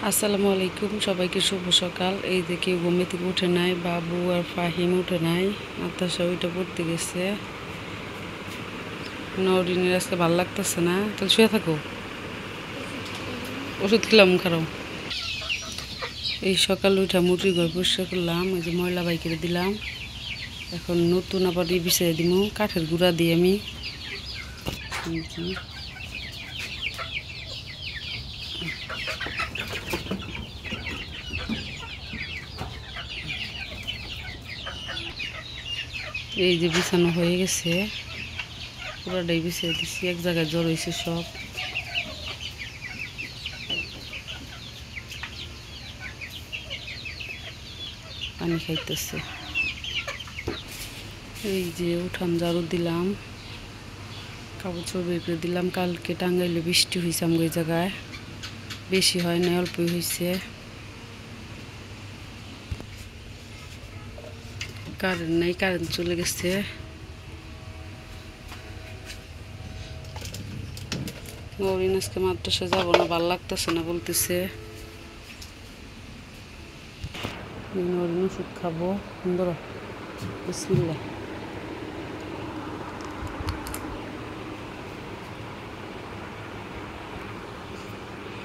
আসসালামু আলাইকুম, সবাইকে শুভ সকাল। এই যে কেউ ঘুমে থেকে উঠে নাই, বাবু আর ফাহিম উঠে নাই, নাতাশা ওইটা পড়তে গেছে। নরিনের আজকে ভালো লাগতেছে না, তাহলে শুয়ে থাকো, ওষুধ খেলাম খারাপ। এই সকাল উঠা মুরগি ঘর পরিষ্কার করলাম, ওই যে ময়লা বাইকে দিলাম। এখন নতুন আবার বিছিয়ে দিব কাঠের গুঁড়া দিয়ে আমি। এই যে বিছানো হয়ে গেছে, পুরাটাই বিছিয়ে দিচ্ছি, এক জায়গায় জড় হয়েছে সব। পানি খাইতেছে। এই যে উঠান ঝাড়ু দিলাম, কাপড় চোপড় বের করে দিলাম। কালকে টাঙ্গাইলে বৃষ্টি হয়েছে আমার ওই জায়গায়, বেশি হয় না, অল্পই হয়েছে। কারেন্ট নেই, কারেন্ট চলে গেছে। নরিন আজকে মাদ্রাসা যাবো না, ভালো লাগতেছে না বলতেছে। নরিন ওষুধ খাবো, সুন্দর বিসমিল্লাহ।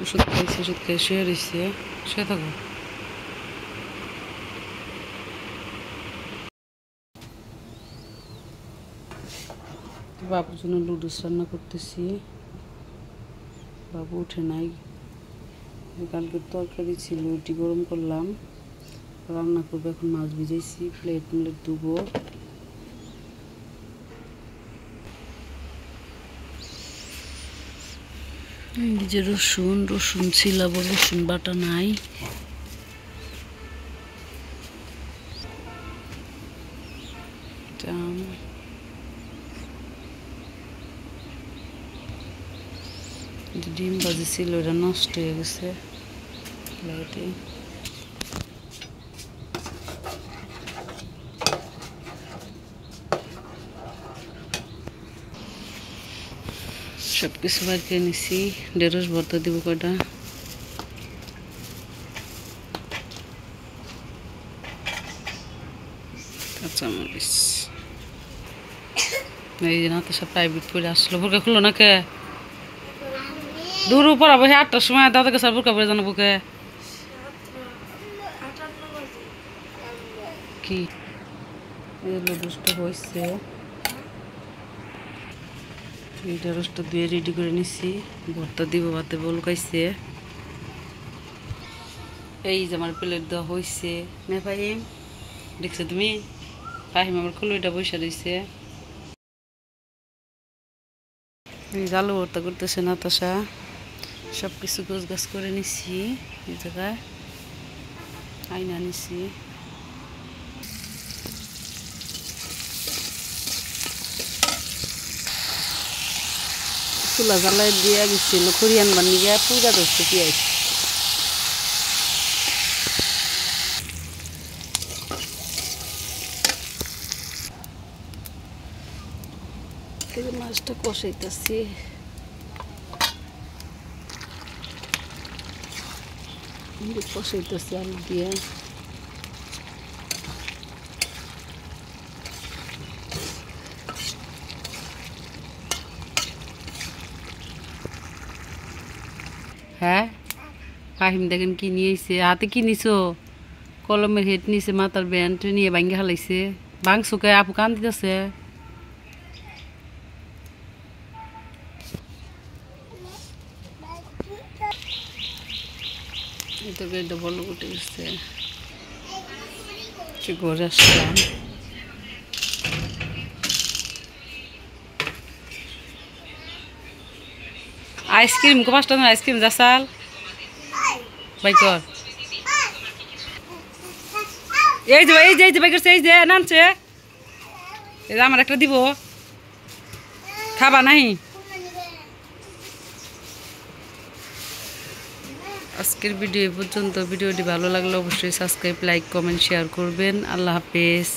ওষুধ খাইছে, ওষুধ খাই শুয়ে রয়েছে, শুয়ে থাকো। বাবুর জন্য লুডুস রান্না করতেছি, বাবু উঠে নাই। কালকে তরকারি ছিল, রুটি গরম করলাম, রান্না করবো। এখন মাছ ভিজাইছি, প্লেট ধুবো। এই যে রসুন ছিল, রসুন বাটা নাই। ডিম ভাজি ছিল, এটা নষ্ট হয়ে গেছে। সব কিছু বার করে নিছি, ঢেঁড়স ভর্তা দিব কয়টা। কাঁচামরিচ। এই যে নাতাশা প্রাইভেট পড়ে আসলো, বোরকা খুললো না কে? দূর পড়াবো, 8টার সময় দাদা কাছে বোরকা পরে জানাবো কে? কি লুডুসটা হয়েছে, এই ঢেঁড়সটা দিয়ে রেডি করে নিছি, ভর্তা দিব ভাতে বলকাইছে। এই যে আমার প্লেট দেওয়া হয়েছে না ফাহিম, দেখছো তুমি? ফাহিম আমার খুলুইটা বসে রয়েছে। এই আলু ভর্তা করতেছে নাতাশা, সব কিছু গোছ গাছ করে নিছি, এই জায়গায় আইনা নিছি। চুলা জ্বালাই দিয়ে গেছিল খড়ি আনবার নিয়ে, পূজা ধরছে পিঁয়াজ। মাছটা কষাইতেছি, আলু দিয়ে। হ্যাঁ ফাহিম দেখেন কি নিয়েছে, হাতে কি নিছো? কলমের হেড নিছে, মাথার ব্যান্ড নিয়ে ভাঙ্গে হালাইছে। ভাঙসুকে আপু কান দিতেছে। তরকারিটা বলো উঠে গেছে, ঘরে আসলাম। আইসক্রিম 5 টাকা আইসক্রিম যাসাল বাই কর। এই যে বাই করছে, এই যে নামছে, এই যে আমার একটা দিব, খাবা নাই? আজকের ভিডিও পর্যন্ত। ভিডিওটি ভালো লাগলে অবশ্যই সাবস্ক্রাইব, লাইক, কমেন্ট, শেয়ার করবেন। আল্লাহ হাফেজ।